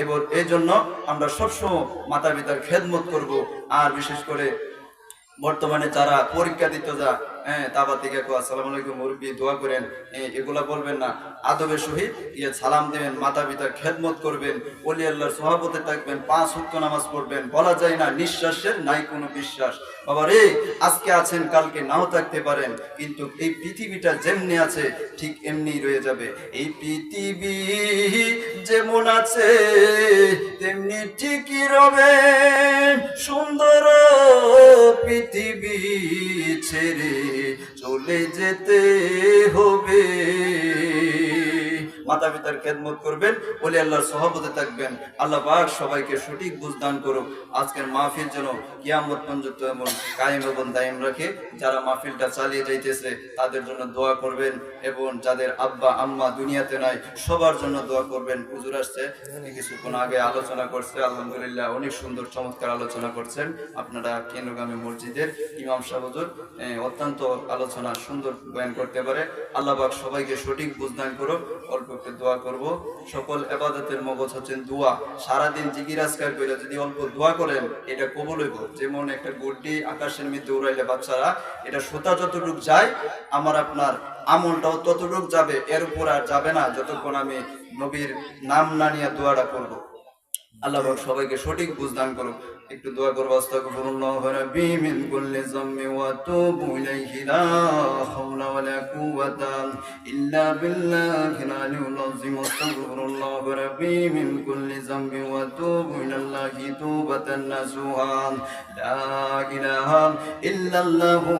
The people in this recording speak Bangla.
এবং এই জন্য আমরা সবসময় মাতা পিতার খেদমত করব। আর বিশেষ করে বর্তমানে যারা পরীক্ষা দিতে যা, হ্যাঁ, তাবা থেকে আসসালামু আলাইকুম মুরব্বী দোয়া করেন, এগুলা বলবেন না, আদবের সহিত সালাম দেবেন, মাতা পিতার খেদমত করবেন, ওলি আল্লাহর সোহাবতে থাকবেন, 5 ওয়াক্ত নামাজ পড়বেন। বলা যায় না নিঃশ্বাসের নাই কোনো বিশ্বাস। বাবা রে, আজকে আছেন কালকে নাও থাকতে পারেন, কিন্তু এই পৃথিবীটা যেমনি আছে ঠিক এমনি রয়ে যাবে। এই পৃথিবী যেমন আছে তেমনি ঠিকই রবে, সুন্দর পৃথিবী ছেড়ে চলে যেতে হবে। মাতা পিতার খেদমত করবেন, ওলি আল্লাহর সহবতে থাকবেন। আল্লাহ পাক সবাইকে সঠিক বুঝ দান করুক। আজকের মাহফিল যেন কিয়ামত পর্যন্ত এমন কায়েম এবং দায়েম রাখে। যারা মাহফিলটা চালিয়ে যাইতেছে তাদের জন্য দোয়া করবেন, এবং যাদের আব্বা আম্মা দুনিয়াতে নাই সবার জন্য দোয়া করবেন। হুজুর আসছে কিছুক্ষণ আগে আলোচনা করছে, আলহামদুলিল্লাহ অনেক সুন্দর চমৎকার আলোচনা করছেন। আপনারা কেন্দ্রগামী মসজিদের ইমাম সাহেব হুজুর অত্যন্ত আলোচনা সুন্দর বয়ান করতে পারে। আল্লাহ পাক সবাইকে সঠিক বুঝ দান করুক। অল্প একটু দোয়া করব। সকল ইবাদতের মগজ হচ্ছেন দোয়া। সারাদিন জিকির আজকার করে যদি অল্প দোয়া করেন এটা কবুল হইব। যেমন একটা গুড্ডি আকাশের মধ্যে উড়াইলে বাচ্চারা, এটা সুতা যতটুক যায় আমার আপনার আমলটাও ততটুক যাবে, এর উপর আর যাবে না যতক্ষণ আমি নবীর নাম না নিয়ে দোয়াটা করব। আল্লাহ পাক সবাইকে সঠিক বুঝ দান করুক। একটু দোয়া করব। আস্তাগফিরুল্লাহ রাব্বি মিন কুল্লি যামবি ওয়া আতুবু ইলাইহি লা হাওলা ওয়া লা কুওয়াতা ইল্লা বিল্লাহিল আলিয়্যিল আযীম। আস্তাগফিরুল্লাহ রাব্বি মিন কুল্লি যামবি ওয়া আতুবু ইলাল্লাহি তাওবাতান নাসুহা। লা ইলাহা ইল্লাল্লাহ।